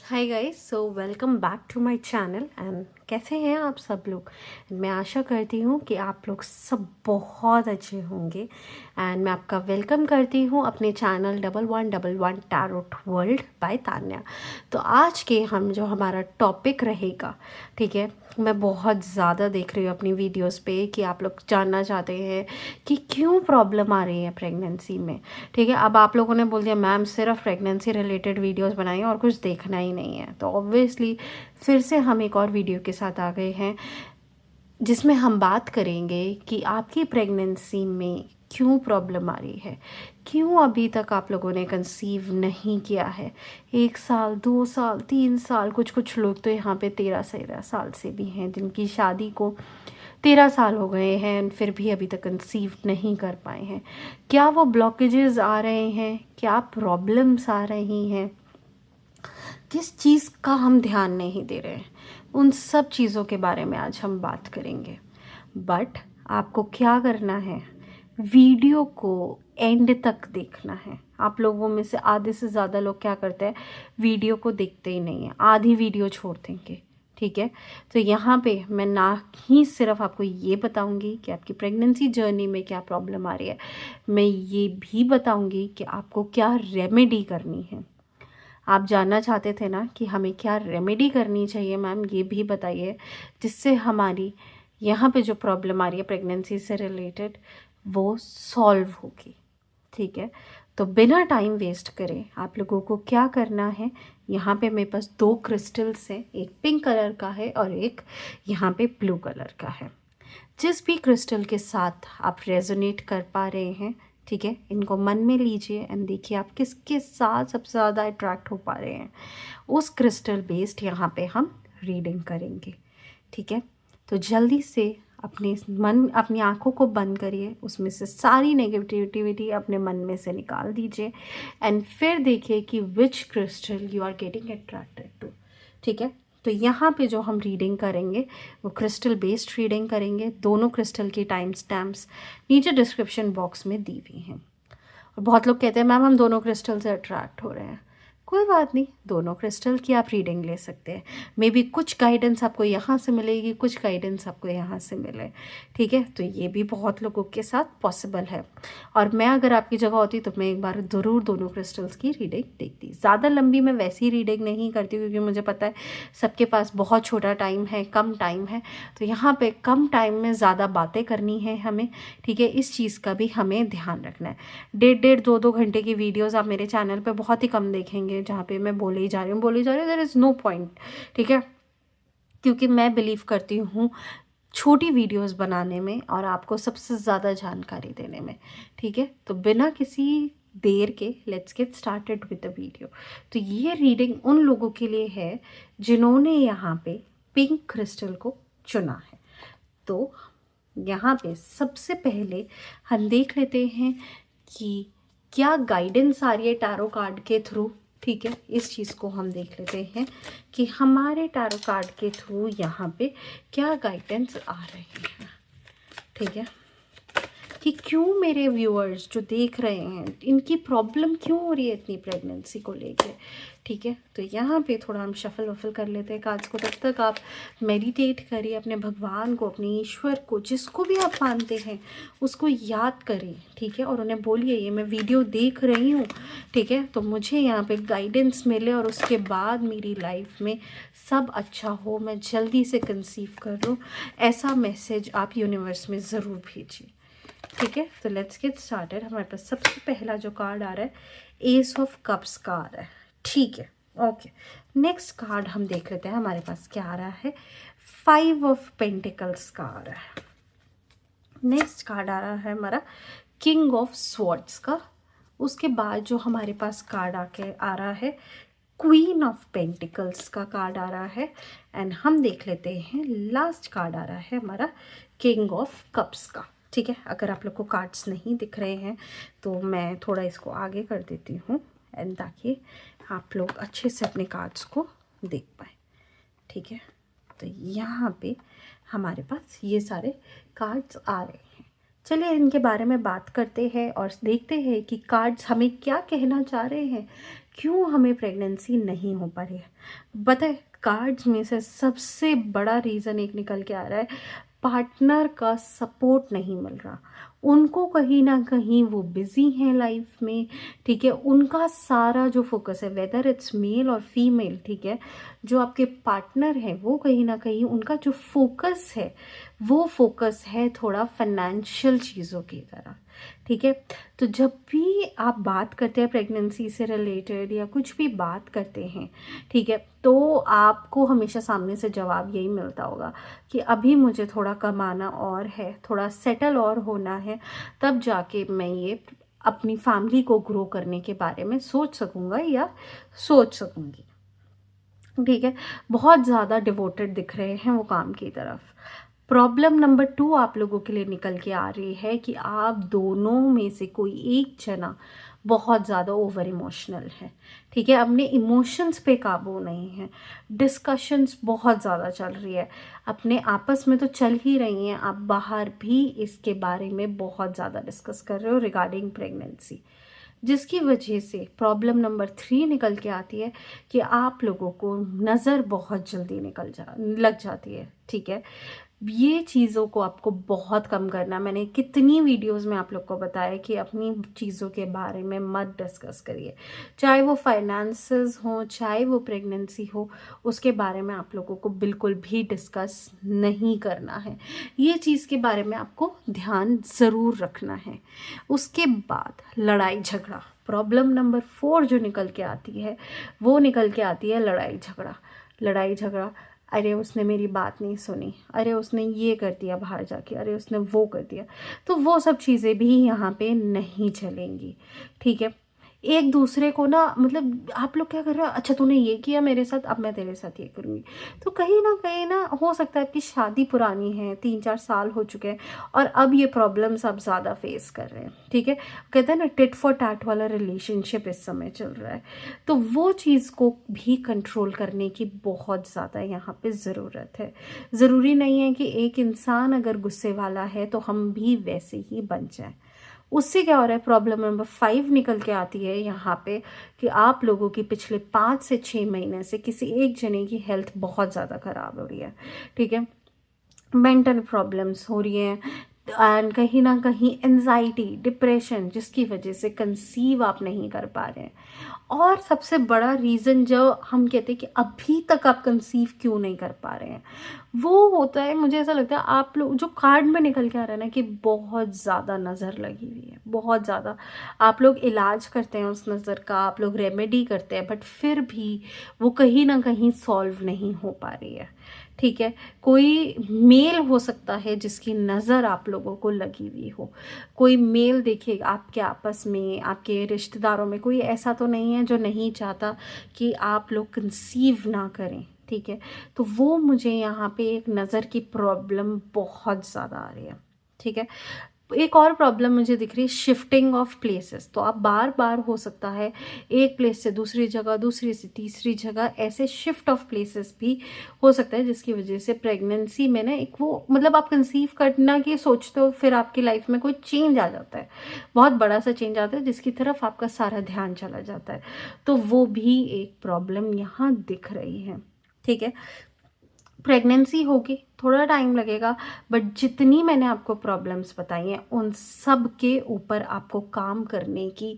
Hi guys, so welcome back to my channel. And कैसे हैं आप सब लोग। मैं आशा करती हूँ कि आप लोग सब बहुत अच्छे होंगे। एंड मैं आपका वेलकम करती हूँ अपने channel 1111 tarot world by Tanya. तो आज के हम जो हमारा टॉपिक रहेगा, ठीक है, मैं बहुत ज़्यादा देख रही हूँ अपनी वीडियोस पे कि आप लोग जानना चाहते हैं कि क्यों प्रॉब्लम आ रही है प्रेगनेंसी में। ठीक है, अब आप लोगों ने बोल दिया मैम सिर्फ प्रेगनेंसी रिलेटेड वीडियोस बनाइए और कुछ देखना ही नहीं है, तो ऑब्वियसली फिर से हम एक और वीडियो के साथ आ गए हैं जिसमें हम बात करेंगे कि आपकी प्रेगनेंसी में क्यों प्रॉब्लम आ रही है, क्यों अभी तक आप लोगों ने कंसीव नहीं किया है। 1 साल, 2 साल, 3 साल, कुछ कुछ लोग तो यहाँ पे 13-13 साल से भी हैं जिनकी शादी को 13 साल हो गए हैं, फिर भी अभी तक कंसीव नहीं कर पाए हैं। क्या वो ब्लॉकेजेस आ रहे हैं, क्या प्रॉब्लम्स आ रही हैं, किस चीज़ का हम ध्यान नहीं दे रहे हैं, उन सब चीज़ों के बारे में आज हम बात करेंगे। बट आपको क्या करना है, वीडियो को एंड तक देखना है। आप लोगों में से आधे से ज़्यादा लोग क्या करते हैं, वीडियो को देखते ही नहीं हैं, आधी वीडियो छोड़ देंगे। ठीक है, तो यहाँ पे मैं ना ही सिर्फ आपको ये बताऊंगी कि आपकी प्रेगनेंसी जर्नी में क्या प्रॉब्लम आ रही है, मैं ये भी बताऊंगी कि आपको क्या रेमेडी करनी है। आप जानना चाहते थे ना कि हमें क्या रेमेडी करनी चाहिए, मैम ये भी बताइए जिससे हमारी यहाँ पे जो प्रॉब्लम आ रही है प्रेगनेंसी से रिलेटेड वो सॉल्व होगी। ठीक है, तो बिना टाइम वेस्ट करे आप लोगों को क्या करना है, यहाँ पे मेरे पास 2 क्रिस्टल्स हैं, एक पिंक कलर का है और एक यहाँ पे ब्लू कलर का है। जिस भी क्रिस्टल के साथ आप रेजोनेट कर पा रहे हैं, ठीक है, इनको मन में लीजिए एंड देखिए आप किसके साथ सबसे ज़्यादा अट्रैक्ट हो पा रहे हैं। उस क्रिस्टल बेस्ड यहाँ पे हम रीडिंग करेंगे। ठीक है, तो जल्दी से अपनी आंखों को बंद करिए, उसमें से सारी नेगेटिविटी अपने मन में से निकाल दीजिए एंड फिर देखिए कि which crystal you are getting attracted to. ठीक है, तो यहाँ पे जो हम रीडिंग करेंगे वो क्रिस्टल बेस्ड रीडिंग करेंगे। दोनों क्रिस्टल की टाइम स्टैम्प्स नीचे डिस्क्रिप्शन बॉक्स में दी हुई हैं। और बहुत लोग कहते हैं मैम हम दोनों क्रिस्टल से अट्रैक्ट हो रहे हैं। कोई बात नहीं, दोनों क्रिस्टल की आप रीडिंग ले सकते हैं। मे बी कुछ गाइडेंस आपको यहाँ से मिलेगी, कुछ गाइडेंस आपको यहाँ से मिले। ठीक है, तो ये भी बहुत लोगों के साथ पॉसिबल है। और मैं अगर आपकी जगह होती तो मैं एक बार ज़रूर दोनों क्रिस्टल्स की रीडिंग देखती। ज़्यादा लंबी मैं वैसी रीडिंग नहीं करती क्योंकि मुझे पता है सबके पास बहुत छोटा टाइम है, कम टाइम है, तो यहाँ पे कम टाइम में ज़्यादा बातें करनी है हमें। ठीक है, इस चीज़ का भी हमें ध्यान रखना है। 1.5-2 घंटे की वीडियोस आप मेरे चैनल पे बहुत ही कम देखेंगे जहाँ पे मैं बोले ही जा रही हूँ देयर इज़ नो पॉइंट। ठीक है, क्योंकि मैं बिलीव करती हूँ छोटी वीडियोस बनाने में और आपको सबसे ज़्यादा जानकारी देने में। ठीक है, तो बिना किसी देर के let's get started with the video. तो ये रीडिंग उन लोगों के लिए है जिन्होंने यहाँ पे पिंक क्रिस्टल को चुना है। तो यहाँ पे सबसे पहले हम देख लेते हैं कि क्या गाइडेंस आ रही है टैरो कार्ड के थ्रू। ठीक है, इस चीज़ को हम देख लेते हैं कि हमारे टैरो कार्ड के थ्रू यहाँ पे क्या गाइडेंस आ रहे हैं। ठीक है, कि क्यों मेरे व्यूअर्स जो देख रहे हैं इनकी प्रॉब्लम क्यों हो रही है इतनी प्रेगनेंसी को लेके। ठीक है, तो यहाँ पे थोड़ा हम शफल वफल कर लेते हैं कार्ड्स को। तब तक आप मेडिटेट करिए, अपने भगवान को, अपने ईश्वर को, जिसको भी आप मानते हैं उसको याद करिए। ठीक है, और उन्हें बोलिए ये मैं वीडियो देख रही हूँ, ठीक है, तो मुझे यहाँ पे गाइडेंस मिले और उसके बाद मेरी लाइफ में सब अच्छा हो, मैं जल्दी से कंसीव कर लूँ। ऐसा मैसेज आप यूनिवर्स में ज़रूर भेजिए। ठीक है, तो लेट्स गेट स्टार्टेड। हमारे पास सबसे पहला जो कार्ड आ रहा है एस ऑफ कप्स का आ रहा है। ठीक है, ओके, नेक्स्ट कार्ड हम देख लेते हैं हमारे पास क्या आ रहा है। 5 ऑफ पेंटिकल्स का आ रहा है। नेक्स्ट कार्ड आ रहा है हमारा किंग ऑफ स्वॉर्ड्स का। उसके बाद जो हमारे पास कार्ड आके आ रहा है क्वीन ऑफ पेंटिकल्स का कार्ड आ रहा है। एंड हम देख लेते हैं लास्ट कार्ड आ रहा है हमारा किंग ऑफ कप्स का। ठीक है, अगर आप लोग को कार्ड्स नहीं दिख रहे हैं तो मैं थोड़ा इसको आगे कर देती हूँ एंड ताकि आप लोग अच्छे से अपने कार्ड्स को देख पाए। ठीक है, तो यहाँ पे हमारे पास ये सारे कार्ड्स आ रहे हैं। चलिए इनके बारे में बात करते हैं और देखते हैं कि कार्ड्स हमें क्या कहना चाह रहे हैं, क्यों हमें प्रेगनेंसी नहीं हो पा रही है। बताए, कार्ड्स में से सबसे बड़ा रीज़न एक निकल के आ रहा है, पार्टनर का सपोर्ट नहीं मिल रहा। उनको कहीं ना कहीं वो बिज़ी हैं लाइफ में, ठीक है। उनका सारा जो फोकस है, वेदर इट्स मेल और फीमेल, ठीक है, जो आपके पार्टनर हैं वो कहीं ना कहीं उनका जो फोकस है वो फोकस है थोड़ा फाइनेंशियल चीज़ों की तरफ, ठीक है। तो जब भी आप बात करते हैं प्रेगनेंसी से रिलेटेड या कुछ भी बात करते हैं, ठीक है, तो आपको हमेशा सामने से जवाब यही मिलता होगा कि अभी मुझे थोड़ा कमाना और है, थोड़ा सेटल और होना है, तब जाके मैं ये अपनी फैमिली को ग्रो करने के बारे में सोच सकूँगा या सोच सकूँगी, ठीक है। बहुत ज़्यादा डिवोटेड दिख रहे हैं वो काम की तरफ। प्रॉब्लम नंबर 2 आप लोगों के लिए निकल के आ रही है कि आप दोनों में से कोई एक जना बहुत ज़्यादा ओवर इमोशनल है, ठीक है। अपने इमोशंस पे काबू नहीं है। डिस्कशंस बहुत ज़्यादा चल रही है, अपने आपस में तो चल ही रही हैं, आप बाहर भी इसके बारे में बहुत ज़्यादा डिस्कस कर रहे हो रिगार्डिंग प्रेगनेंसी, जिसकी वजह से प्रॉब्लम नंबर 3 निकल के आती है कि आप लोगों को नज़र बहुत जल्दी लग जाती है, ठीक है। ये चीज़ों को आपको बहुत कम करना। मैंने कितनी वीडियोस में आप लोग को बताया कि अपनी चीज़ों के बारे में मत डिस्कस करिए, चाहे वो फाइनेंसेस हो, चाहे वो प्रेगनेंसी हो, उसके बारे में आप लोगों को बिल्कुल भी डिस्कस नहीं करना है। ये चीज़ के बारे में आपको ध्यान ज़रूर रखना है। उसके बाद लड़ाई झगड़ा, प्रॉब्लम नंबर 4 जो निकल के आती है वो निकल के आती है लड़ाई झगड़ा। लड़ाई झगड़ा, अरे उसने मेरी बात नहीं सुनी, अरे उसने ये कर दिया बाहर जाके, अरे उसने वो कर दिया, तो वो सब चीज़ें भी यहाँ पे नहीं चलेंगी, ठीक है। एक दूसरे को ना, मतलब आप लोग क्या कर रहे हो, अच्छा तूने ये किया मेरे साथ, अब मैं तेरे साथ ये करूँगी। तो कहीं ना हो सकता है आपकी शादी पुरानी है, 3-4 साल हो चुके हैं और अब ये प्रॉब्लम्स आप ज़्यादा फेस कर रहे हैं, ठीक है। कहते हैं ना टिट फॉर टैट वाला रिलेशनशिप इस समय चल रहा है, तो वो चीज़ को भी कंट्रोल करने की बहुत ज़्यादा यहाँ पे ज़रूरत है। ज़रूरी नहीं है कि एक इंसान अगर गुस्से वाला है तो हम भी वैसे ही बन जाएं। उससे क्या हो रहा है, प्रॉब्लम नंबर 5 निकल के आती है यहाँ पे कि आप लोगों की पिछले 5 से 6 महीने से किसी एक जने की हेल्थ बहुत ज़्यादा ख़राब हो रही है, ठीक है। मेंटल प्रॉब्लम्स हो रही हैं एंड कहीं ना कहीं एनजाइटी, डिप्रेशन, जिसकी वजह से कंसीव आप नहीं कर पा रहे हैं। और सबसे बड़ा रीज़न जो हम कहते हैं कि अभी तक आप कंसीव क्यों नहीं कर पा रहे हैं, वो होता है, मुझे ऐसा लगता है आप लोग जो कार्ड में निकल के आ रहा है ना, कि बहुत ज़्यादा नज़र लगी हुई है, बहुत ज़्यादा। आप लोग इलाज करते हैं उस नज़र का, आप लोग रेमेडी करते हैं, बट फिर भी वो कहीं ना कहीं सॉल्व नहीं हो पा रही है, ठीक है। कोई मेल हो सकता है जिसकी नज़र आप लोगों को लगी हुई हो, कोई मेल देखिए आपके आपस में, आपके रिश्तेदारों में कोई ऐसा तो नहीं है जो नहीं चाहता कि आप लोग कंसीव ना करें, ठीक है। तो वो मुझे यहाँ पे एक नज़र की प्रॉब्लम बहुत ज़्यादा आ रही है, ठीक है। एक और प्रॉब्लम मुझे दिख रही है, शिफ्टिंग ऑफ प्लेसेस। तो आप बार बार हो सकता है एक प्लेस से दूसरी जगह, दूसरी से तीसरी जगह, ऐसे शिफ्ट ऑफ प्लेसेस भी हो सकता है, जिसकी वजह से प्रेगनेंसी में ना एक वो, मतलब आप कंसीव करना की सोचते हो, फिर आपकी लाइफ में कोई चेंज आ जाता है, बहुत बड़ा सा चेंज आता है जिसकी तरफ आपका सारा ध्यान चला जाता है। तो वो भी एक प्रॉब्लम यहाँ दिख रही है, ठीक है। प्रेगनेंसी होगी, थोड़ा टाइम लगेगा, बट जितनी मैंने आपको प्रॉब्लम्स बताई हैं उन सब के ऊपर आपको काम करने की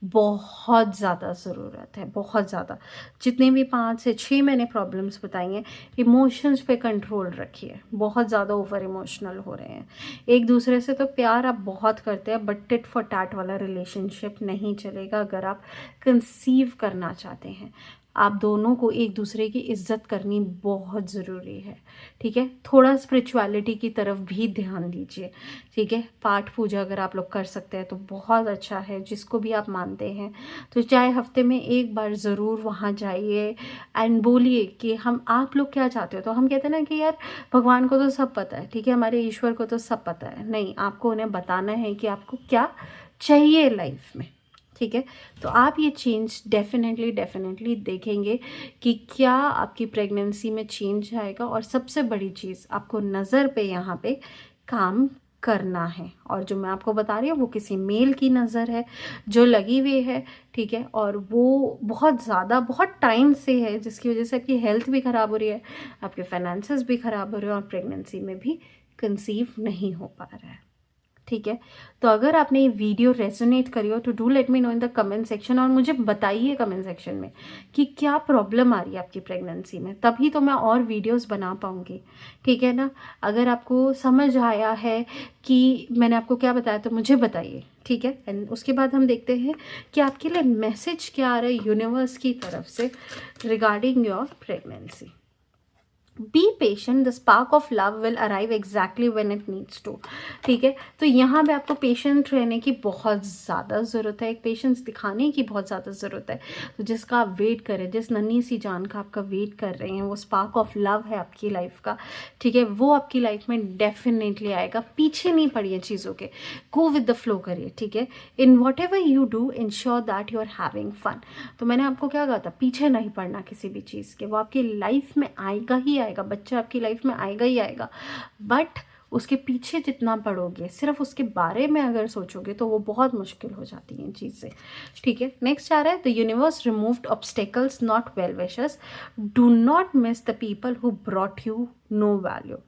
बहुत ज़्यादा ज़रूरत है, बहुत ज़्यादा। जितने भी 5 से 6 मैंने प्रॉब्लम्स बताई हैं, इमोशंस पे कंट्रोल रखिए, बहुत ज़्यादा ओवर इमोशनल हो रहे हैं। एक दूसरे से तो प्यार आप बहुत करते हैं, बट टिट फॉर टैट वाला रिलेशनशिप नहीं चलेगा अगर आप कंसीव करना चाहते हैं। आप दोनों को एक दूसरे की इज्जत करनी बहुत ज़रूरी है, ठीक है। थोड़ा स्पिरिचुअलिटी की तरफ भी ध्यान दीजिए, ठीक है। पाठ पूजा अगर आप लोग कर सकते हैं तो बहुत अच्छा है, जिसको भी आप मानते हैं तो चाहे हफ्ते में एक बार ज़रूर वहाँ जाइए एंड बोलिए कि हम, आप लोग क्या चाहते हो। तो हम कहते हैं ना कि यार भगवान को तो सब पता है, ठीक है, हमारे ईश्वर को तो सब पता है, नहीं, आपको उन्हें बताना है कि आपको क्या चाहिए लाइफ में, ठीक है। तो आप ये चेंज डेफिनेटली देखेंगे कि क्या आपकी प्रेगनेंसी में चेंज आएगा। और सबसे बड़ी चीज़, आपको नज़र पे यहाँ पे काम करना है। और जो मैं आपको बता रही हूँ वो किसी मेल की नज़र है जो लगी हुई है, ठीक है, और वो बहुत ज़्यादा बहुत टाइम से है, जिसकी वजह से आपकी हेल्थ भी ख़राब हो रही है, आपके फाइनेंसेस भी ख़राब हो रहे हैं और प्रेगनेंसी में भी कंसीव नहीं हो पा रहा है, ठीक है। तो अगर आपने ये वीडियो रेजोनेट करी हो तो do let me know in the comment section, और मुझे बताइए कमेंट सेक्शन में कि क्या प्रॉब्लम आ रही है आपकी प्रेगनेंसी में, तभी तो मैं और वीडियोस बना पाऊँगी, ठीक है ना। अगर आपको समझ आया है कि मैंने आपको क्या बताया तो मुझे बताइए, ठीक है। एंड उसके बाद हम देखते हैं कि आपके लिए मैसेज क्या आ रहा है यूनिवर्स की तरफ से regarding your pregnancy. Be patient, the spark of love will arrive exactly when it needs to, ठीक है। तो यहाँ पे आपको पेशेंट रहने की बहुत ज़्यादा ज़रूरत है, एक पेशेंस दिखाने की बहुत ज़्यादा ज़रूरत है। तो जिसका आप वेट करें, जिस नन्ही सी जान का आपका वेट कर रहे हैं, वो स्पार्क ऑफ लव है आपकी लाइफ का, ठीक है, वो आपकी लाइफ में डेफिनेटली आएगा। पीछे नहीं पड़िए चीज़ों के, गो विद द फ्लो करिए, ठीक है। In whatever you do ensure that you are having fun. तो मैंने आपको क्या कहा था, पीछे नहीं पड़ना किसी भी चीज़ के, वो आपकी लाइफ में आएगा ही आएगा, बच्चा आपकी लाइफ में आएगा ही आएगा, बट उसके पीछे जितना पढ़ोगे, सिर्फ उसके बारे में अगर सोचोगे तो वो बहुत मुश्किल हो जाती हैं चीज़ें, ठीक है। नेक्स्ट आ रहा है, the universe removed obstacles not well wishers, do not miss the people who brought you no value.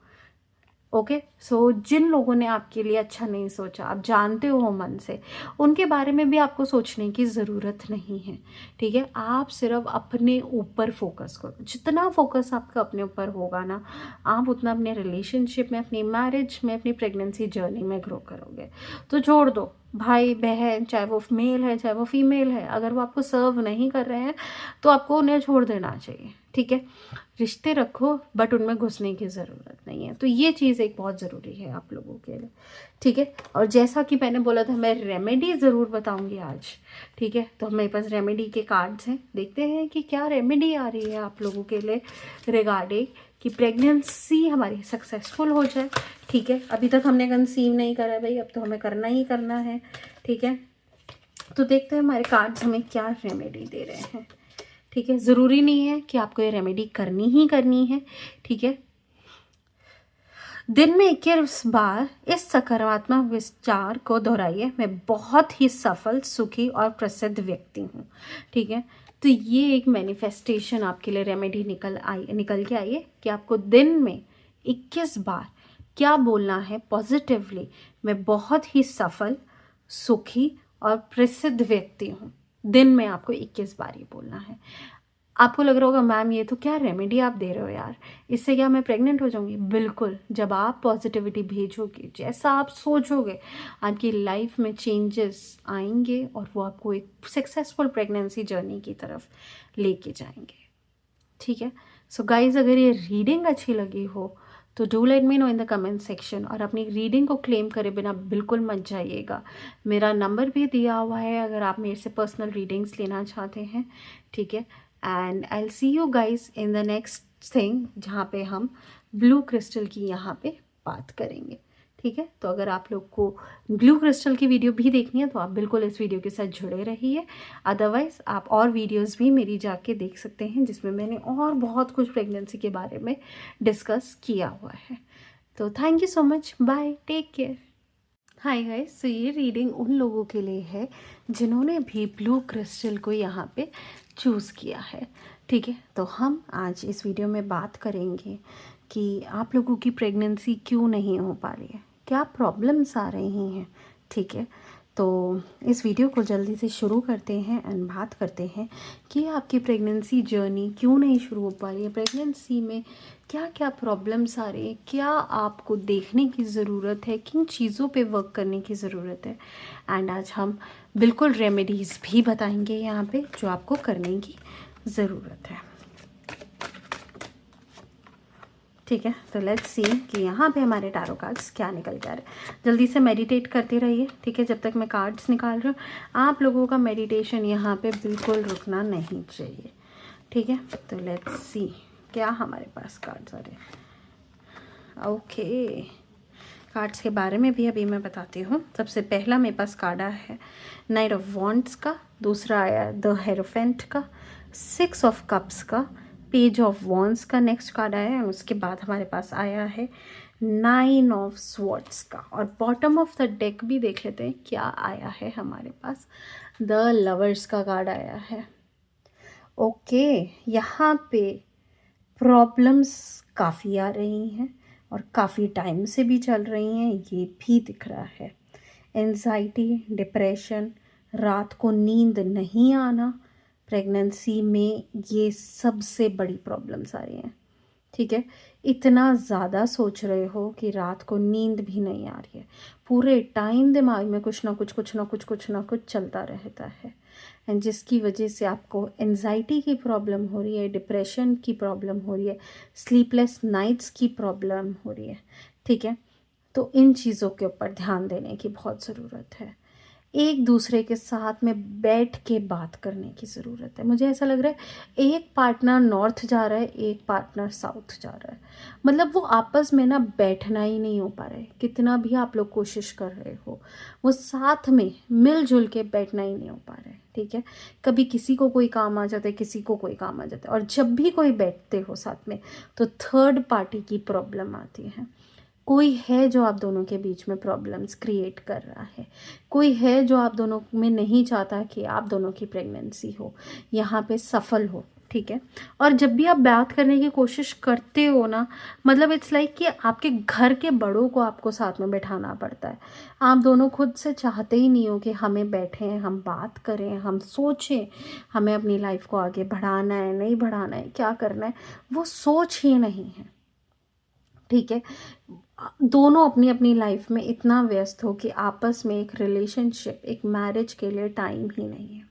Okay, so जिन लोगों ने आपके लिए अच्छा नहीं सोचा, आप जानते हो मन से, उनके बारे में भी आपको सोचने की ज़रूरत नहीं है, ठीक है। आप सिर्फ अपने ऊपर फोकस करो, जितना फोकस आपका अपने ऊपर होगा ना, आप उतना अपने रिलेशनशिप में, अपनी मैरिज में, अपनी प्रेगनेंसी जर्नी में ग्रो करोगे। तो छोड़ दो भाई बहन, चाहे वो मेल है चाहे वो फीमेल है, अगर वो आपको सर्व नहीं कर रहे हैं तो आपको उन्हें छोड़ देना चाहिए, ठीक है। रिश्ते रखो बट उनमें घुसने की ज़रूरत नहीं है। तो ये चीज़ एक बहुत ज़रूरी है आप लोगों के लिए, ठीक है। और जैसा कि मैंने बोला था, मैं रेमेडी ज़रूर बताऊंगी आज, ठीक है। तो मेरे पास रेमेडी के कार्ड्स हैं, देखते हैं कि क्या रेमेडी आ रही है आप लोगों के लिए रिगार्डिंग कि प्रेगनेंसी हमारी सक्सेसफुल हो जाए, ठीक है। अभी तक हमने कंसीव नहीं करा भाई, अब तो हमें करना ही करना है, ठीक है। तो देखते हैं हमारे कार्ड्स हमें क्या रेमेडी दे रहे हैं, ठीक है। ज़रूरी नहीं है कि आपको ये रेमेडी करनी ही करनी है, ठीक है। दिन में 21 बार इस सकारात्मक विचार को दोहराइए, मैं बहुत ही सफल, सुखी और प्रसिद्ध व्यक्ति हूँ, ठीक है। तो ये एक मैनिफेस्टेशन आपके लिए रेमेडी निकल के आई है कि आपको दिन में 21 बार क्या बोलना है पॉजिटिवली, मैं बहुत ही सफल, सुखी और प्रसिद्ध व्यक्ति हूँ। दिन में आपको 21 बार ही बोलना है। आपको लग रहा होगा मैम ये तो क्या रेमेडी आप दे रहे हो यार, इससे क्या मैं प्रेग्नेंट हो जाऊंगी? बिल्कुल, जब आप पॉजिटिविटी भेजोगे, जैसा आप सोचोगे, आपकी लाइफ में चेंजेस आएंगे और वो आपको एक सक्सेसफुल प्रेगनेंसी जर्नी की तरफ लेके जाएंगे, ठीक है। सो गाइज, अगर ये रीडिंग अच्छी लगी हो तो do let me know in the comment section, और अपनी रीडिंग को क्लेम करे बिना बिल्कुल मत जाइएगा। मेरा नंबर भी दिया हुआ है अगर आप मेरे से पर्सनल रीडिंग्स लेना चाहते हैं, ठीक है। And I will see you guys in the next thing, जहाँ पे हम ब्लू क्रिस्टल की यहाँ पे बात करेंगे, ठीक है। तो अगर आप लोग को ब्लू क्रिस्टल की वीडियो भी देखनी है तो आप बिल्कुल इस वीडियो के साथ जुड़े रहिए। अदरवाइज़ आप और वीडियोस भी मेरी जाके देख सकते हैं, जिसमें मैंने और बहुत कुछ प्रेगनेंसी के बारे में डिस्कस किया हुआ है। तो thank you so much, bye, take care. Hi guys, तो ये रीडिंग उन लोगों के लिए है जिन्होंने भी ब्लू क्रिस्टल को यहाँ पे चूज़ किया है, ठीक है। तो हम आज इस वीडियो में बात करेंगे कि आप लोगों की प्रेगनेंसी क्यों नहीं हो पा रही है, क्या प्रॉब्लम्स आ रही हैं, ठीक है। तो इस वीडियो को जल्दी से शुरू करते हैं एंड बात करते हैं कि आपकी प्रेगनेंसी जर्नी क्यों नहीं शुरू हो पा रही है, प्रेगनेंसी में क्या क्या प्रॉब्लम्स आ रही है, क्या आपको देखने की ज़रूरत है, किन चीज़ों पे वर्क करने की ज़रूरत है। एंड आज हम बिल्कुल रेमेडीज़ भी बताएंगे यहाँ पे जो आपको करने की ज़रूरत है, ठीक है। तो लेट्स सी कि यहाँ पे हमारे टैरो कार्ड्स क्या निकल के आ रहे हैं। जल्दी से मेडिटेट करते रहिए, ठीक है। जब तक मैं कार्ड्स निकाल रही हूँ, आप लोगों का मेडिटेशन यहाँ पे बिल्कुल रुकना नहीं चाहिए, ठीक है। तो लेट्स सी क्या हमारे पास कार्ड्स आ रहे हैं। ओके, कार्ड्स के बारे में भी अभी मैं बताती हूँ। सबसे पहला मेरे पास कार्ड आया है नाइट ऑफ वॉन्ड्स का, दूसरा आया द हेरोफेंट का, 6 ऑफ कप्स का, पेज ऑफ वॉन्ड्स का नेक्स्ट कार्ड आया है, उसके बाद हमारे पास आया है 9 ऑफ स्वॉर्ड्स का, और बॉटम ऑफ द डेक भी देख लेते हैं क्या आया है हमारे पास। द लवर्स का कार्ड आया है। ओके, यहाँ पे प्रॉब्लम्स काफ़ी आ रही हैं और काफ़ी टाइम से भी चल रही हैं, ये भी दिख रहा है। एंजाइटी, डिप्रेशन, रात को नींद नहीं आना, प्रेगनेंसी में ये सबसे बड़ी प्रॉब्लम्स आ रही हैं। ठीक है, इतना ज़्यादा सोच रहे हो कि रात को नींद भी नहीं आ रही है, पूरे टाइम दिमाग में कुछ ना कुछ चलता रहता है, एंड जिसकी वजह से आपको एंजाइटी की प्रॉब्लम हो रही है, डिप्रेशन की प्रॉब्लम हो रही है, स्लीपलेस नाइट्स की प्रॉब्लम हो रही है। ठीक है, तो इन चीज़ों के ऊपर ध्यान देने की बहुत ज़रूरत है। एक दूसरे के साथ में बैठ के बात करने की ज़रूरत है। मुझे ऐसा लग रहा है एक पार्टनर नॉर्थ जा रहा है, एक पार्टनर साउथ जा रहा है, मतलब वो आपस में ना बैठना ही नहीं हो पा रहा है। कितना भी आप लोग कोशिश कर रहे हो, वो साथ में मिलजुल के बैठना ही नहीं हो पा रहा है। ठीक है, कभी किसी को कोई काम आ जाता है, किसी को कोई काम आ जाता है, और जब भी कोई बैठते हो साथ में तो थर्ड पार्टी की प्रॉब्लम आती है। कोई है जो आप दोनों के बीच में प्रॉब्लम्स क्रिएट कर रहा है, कोई है जो आप दोनों में नहीं चाहता कि आप दोनों की प्रेगनेंसी हो, यहाँ पे सफल हो। ठीक है, और जब भी आप बात करने की कोशिश करते हो ना, मतलब इट्स लाइक कि आपके घर के बड़ों को आपको साथ में बैठाना पड़ता है। आप दोनों खुद से चाहते ही नहीं हो कि हमें बैठें, हम बात करें, हम सोचें हमें अपनी लाइफ को आगे बढ़ाना है, नहीं बढ़ाना है, क्या करना है, वो सोच ही नहीं है। ठीक है, दोनों अपनी अपनी लाइफ में इतना व्यस्त हो कि आपस में एक रिलेशनशिप, एक मैरिज के लिए टाइम ही नहीं है।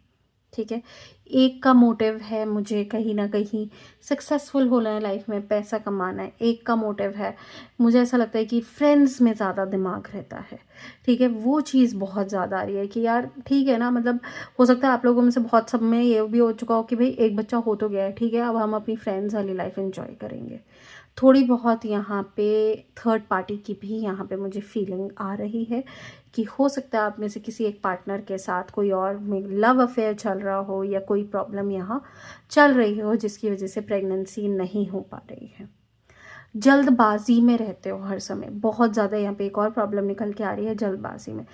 ठीक है, एक का मोटिव है मुझे कहीं ना कहीं सक्सेसफुल होना है लाइफ में, पैसा कमाना है, एक का मोटिव है मुझे ऐसा लगता है कि फ्रेंड्स में ज़्यादा दिमाग रहता है। ठीक है, वो चीज़ बहुत ज़्यादा आ रही है कि यार ठीक है ना, मतलब हो सकता है आप लोगों में से बहुत सब में ये भी हो चुका हो कि भाई एक बच्चा हो तो गया है, ठीक है, अब हम अपनी फ्रेंड्स वाली लाइफ एंजॉय करेंगे। थोड़ी बहुत यहाँ पे थर्ड पार्टी की भी यहाँ पे मुझे फीलिंग आ रही है कि हो सकता है आप में से किसी एक पार्टनर के साथ कोई और में लव अफेयर चल रहा हो, या कोई प्रॉब्लम यहाँ चल रही हो जिसकी वजह से प्रेगनेंसी नहीं हो पा रही है। जल्दबाजी में रहते हो हर समय, बहुत ज़्यादा यहाँ पे एक और प्रॉब्लम निकल के आ रही है, जल्दबाजी में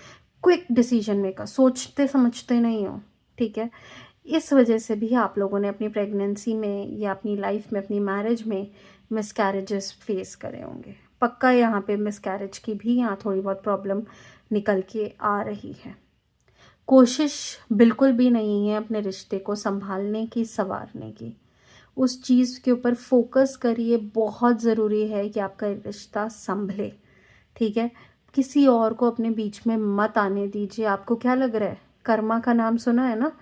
क्विक डिसीजन मेकर, सोचते समझते नहीं हो। ठीक है, इस वजह से भी आप लोगों ने अपनी प्रेगनेंसी में या अपनी लाइफ में, अपनी मैरिज में मिसकैरेजेस फेस करे होंगे। पक्का यहाँ पे मिसकैरेज की भी यहाँ थोड़ी बहुत प्रॉब्लम निकल के आ रही है। कोशिश बिल्कुल भी नहीं है अपने रिश्ते को संभालने की, संवारने की। उस चीज़ के ऊपर फोकस करिए, बहुत ज़रूरी है कि आपका रिश्ता संभले। ठीक है, किसी और को अपने बीच में मत आने दीजिए। आपको क्या लग रहा है, कर्मा का नाम सुना है ना,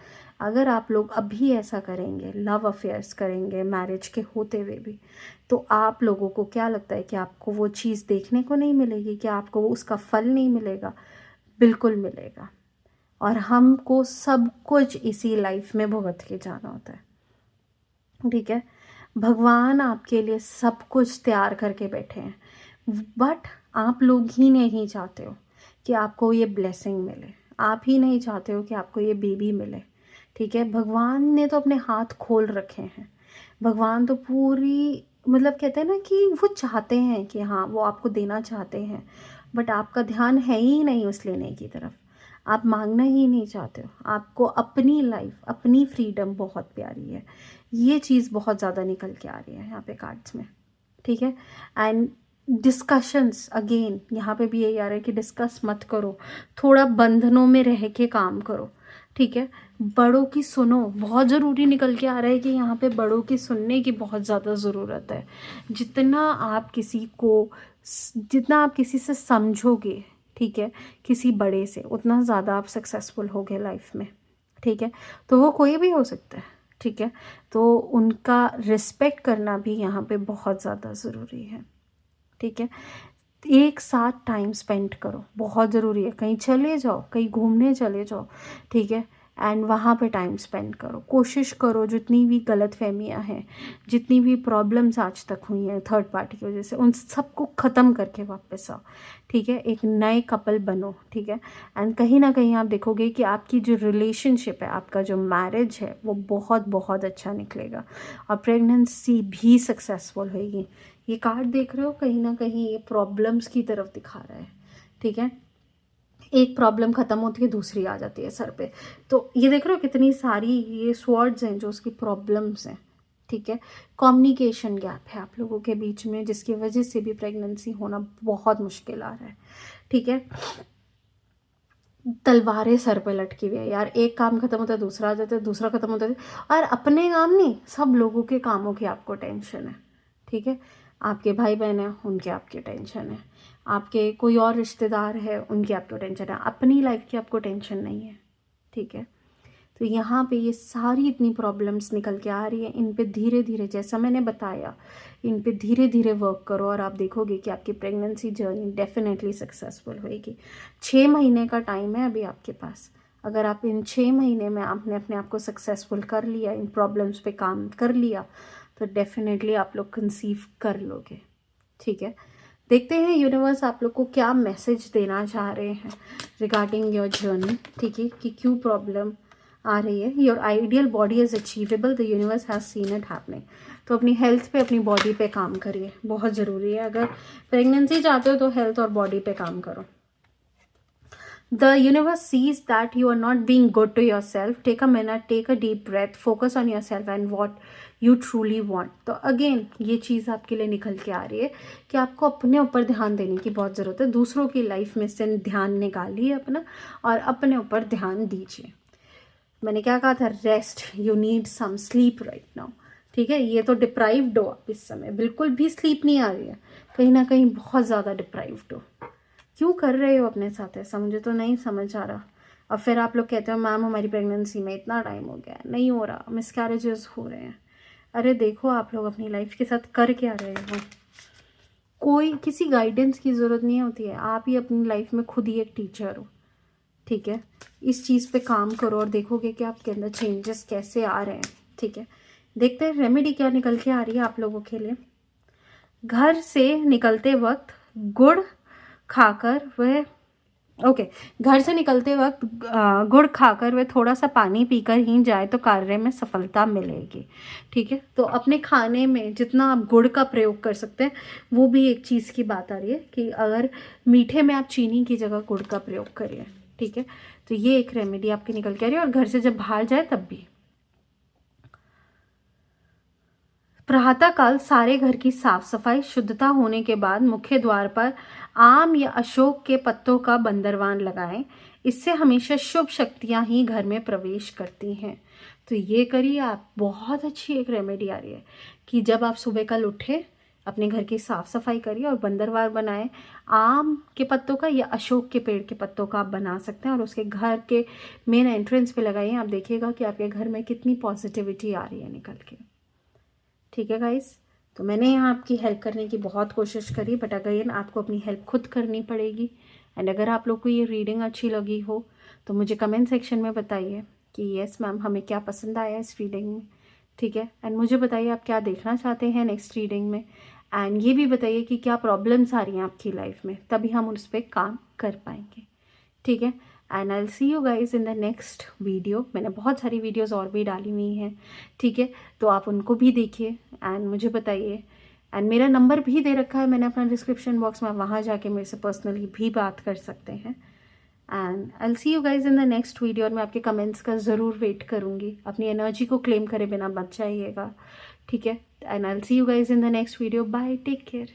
अगर आप लोग अभी ऐसा करेंगे, लव अफेयर्स करेंगे मैरिज के होते हुए भी, तो आप लोगों को क्या लगता है कि आपको वो चीज़ देखने को नहीं मिलेगी, कि आपको उसका फल नहीं मिलेगा? बिल्कुल मिलेगा, और हमको सब कुछ इसी लाइफ में भुगत के जाना होता है। ठीक है, भगवान आपके लिए सब कुछ तैयार करके बैठे हैं, बट आप लोग ही नहीं चाहते हो कि आपको ये ब्लेसिंग मिले, आप ही नहीं चाहते हो कि आपको ये बेबी मिले। ठीक है, भगवान ने तो अपने हाथ खोल रखे हैं, भगवान तो पूरी, मतलब कहते हैं ना कि वो चाहते हैं कि हाँ वो आपको देना चाहते हैं, बट आपका ध्यान है ही नहीं उस लेने की तरफ, आप मांगना ही नहीं चाहते हो। आपको अपनी लाइफ, अपनी फ्रीडम बहुत प्यारी है, ये चीज़ बहुत ज़्यादा निकल के आ रही है यहाँ पे कार्ड्स में। ठीक है, एंड डिस्कशंस अगेन यहाँ पे भी यही आ रहा है कि डिस्कस मत करो, थोड़ा बंधनों में रह के काम करो। ठीक है, बड़ों की सुनो, बहुत ज़रूरी निकल के आ रहा है कि यहाँ पे बड़ों की सुनने की बहुत ज़्यादा ज़रूरत है। जितना आप किसी से समझोगे, ठीक है, किसी बड़े से, उतना ज़्यादा आप सक्सेसफुल होगे लाइफ में। ठीक है, तो वो कोई भी हो सकता है। ठीक है, तो उनका रिस्पेक्ट करना भी यहाँ पे बहुत ज़्यादा ज़रूरी है। ठीक है, एक साथ टाइम स्पेंड करो, बहुत ज़रूरी है। कहीं चले जाओ, कहीं घूमने चले जाओ। ठीक है, एंड वहाँ पे टाइम स्पेंड करो। कोशिश करो जितनी भी गलत फहमियाँ हैं, जितनी भी प्रॉब्लम्स आज तक हुई हैं थर्ड पार्टी की वजह से, उन सबको ख़त्म करके वापस आओ, ठीक है। एक नए कपल बनो, ठीक है। एंड कहीं ना कहीं आप देखोगे कि आपकी जो रिलेशनशिप है, आपका जो मैरिज है, वो बहुत बहुत अच्छा निकलेगा और प्रेगनेंसी भी सक्सेसफुल होगी। ये कार्ड देख रहे हो, कहीं ना कहीं ये प्रॉब्लम्स की तरफ दिखा रहा है, ठीक है। एक प्रॉब्लम ख़त्म होती है, दूसरी आ जाती है सर पे। तो ये देख रहे हो कितनी सारी ये स्वर्ड्स हैं जो उसकी प्रॉब्लम्स हैं, ठीक है। कम्युनिकेशन गैप है आप लोगों के बीच में, जिसकी वजह से भी प्रेगनेंसी होना बहुत मुश्किल आ रहा है, ठीक है। तलवारें सर पे लटकी हुई है यार, एक काम खत्म होता है दूसरा आ जाता है, दूसरा खत्म होता है, और अपने काम नहीं, सब लोगों के कामों की आपको टेंशन है, ठीक है। आपके भाई बहन हैं, उनकी आपकी टेंशन है, आपके कोई और रिश्तेदार है, उनकी आपको टेंशन है, अपनी लाइफ की आपको टेंशन नहीं है, ठीक है। तो यहाँ पे ये सारी इतनी प्रॉब्लम्स निकल के आ रही है, इन पे धीरे धीरे, जैसा मैंने बताया, इन पे धीरे धीरे वर्क करो और आप देखोगे कि आपकी प्रेगनेंसी जर्नी डेफिनेटली सक्सेसफुल होएगी। 6 महीने का टाइम है अभी आपके पास। अगर आप इन 6 महीने में आपने अपने आप को सक्सेसफुल कर लिया, इन प्रॉब्लम्स पे काम कर लिया, तो डेफिनेटली आप लोग कंसीव कर लोगे, ठीक है। देखते हैं यूनिवर्स आप लोग को क्या मैसेज देना चाह रहे हैं रिगार्डिंग योर जर्नी, ठीक है, कि क्यों प्रॉब्लम आ रही है। Your ideal body is achievable, the universe has seen it happening. तो अपनी हेल्थ पे, अपनी बॉडी पे काम करिए, बहुत ज़रूरी है। अगर प्रेगनेंसी चाहते हो तो हेल्थ और बॉडी पे काम करो। The universe sees that you are not being good to yourself. Take a minute, take a deep breath, focus on yourself and what you truly want. तो अगेन ये चीज़ आपके लिए निकल के आ रही है कि आपको अपने ऊपर ध्यान देने की बहुत ज़रूरत है। दूसरों की लाइफ में से ध्यान निकालिए अपना और अपने ऊपर ध्यान दीजिए। मैंने क्या कहा था, rest, you need some sleep right now, ठीक है। ये तो डिप्राइव्ड हो आप इस समय, बिल्कुल भी स्लीप नहीं आ रही है, कहीं ना कहीं बहुत ज़्यादा डिप्राइव्ड हो। क्यों कर रहे हो अपने साथ ऐसा, मुझे तो नहीं समझ आ रहा। और फिर आप लोग कहते हो मैम हमारी प्रेगनेंसी में इतना टाइम हो गया, नहीं हो रहा, मिसकैरेजेस हो रहे हैं। अरे देखो आप लोग अपनी लाइफ के साथ कर क्या रहे हो, कोई किसी गाइडेंस की ज़रूरत नहीं होती है, आप ही अपनी लाइफ में खुद ही एक टीचर हो, ठीक है। इस चीज़ पे काम करो और देखोगे कि आपके अंदर चेंजेस कैसे आ रहे हैं, ठीक है। देखते हैं रेमेडी क्या निकल के आ रही है आप लोगों के लिए। घर से निकलते वक्त गुड़ खाकर वह घर से निकलते वक्त गुड़ खाकर वह थोड़ा सा पानी पीकर ही जाए तो कार्य में सफलता मिलेगी, ठीक है। तो अपने खाने में जितना आप गुड़ का प्रयोग कर सकते हैं, वो भी एक चीज़ की बात आ रही है कि अगर मीठे में आप चीनी की जगह गुड़ का प्रयोग करिए, ठीक है। तो ये एक रेमेडी आपकी निकल के आ रही है। और घर से जब बाहर जाए तब भी प्रातःकाल सारे घर की साफ सफाई, शुद्धता होने के बाद मुख्य द्वार पर आम या अशोक के पत्तों का बंदरवान लगाएं। इससे हमेशा शुभ शक्तियां ही घर में प्रवेश करती हैं। तो ये करिए आप, बहुत अच्छी एक रेमेडी आ रही है कि जब आप सुबह कल उठे, अपने घर की साफ सफाई करिए और बंदरवार बनाएं। आम के पत्तों का या अशोक के पेड़ के पत्तों का आप बना सकते हैं और उसके घर के मेन एंट्रेंस पे लगाइए। आप देखिएगा कि आपके घर में कितनी पॉजिटिविटी आ रही है निकल के, ठीक है गाइस। तो मैंने यहाँ आपकी हेल्प करने की बहुत कोशिश करी, बट अगेन आपको अपनी हेल्प खुद करनी पड़ेगी। एंड अगर आप लोग को ये रीडिंग अच्छी लगी हो तो मुझे कमेंट सेक्शन में बताइए कि यस मैम हमें क्या पसंद आया इस रीडिंग में, ठीक है। एंड मुझे बताइए आप क्या देखना चाहते हैं नेक्स्ट रीडिंग में। एंड ये भी बताइए कि क्या प्रॉब्लम्स आ रही हैं आपकी लाइफ में, तभी हम उस पर काम कर पाएंगे, ठीक है। And I will see you guys in the next video. मैंने बहुत सारी वीडियोस और भी डाली हुई हैं, ठीक है, तो आप उनको भी देखिए एंड मुझे बताइए। एंड मेरा नंबर भी दे रखा है मैंने अपना डिस्क्रिप्शन बॉक्स में, वहाँ जाके मेरे से पर्सनली भी बात कर सकते हैं। And I will see you guys in the next video. और मैं आपके कमेंट्स का ज़रूर वेट करूँगी। अपनी एनर्जी को क्लेम करे बिना मत जाइएगा, ठीक है। And I will see you guys in the next video. Bye, take care.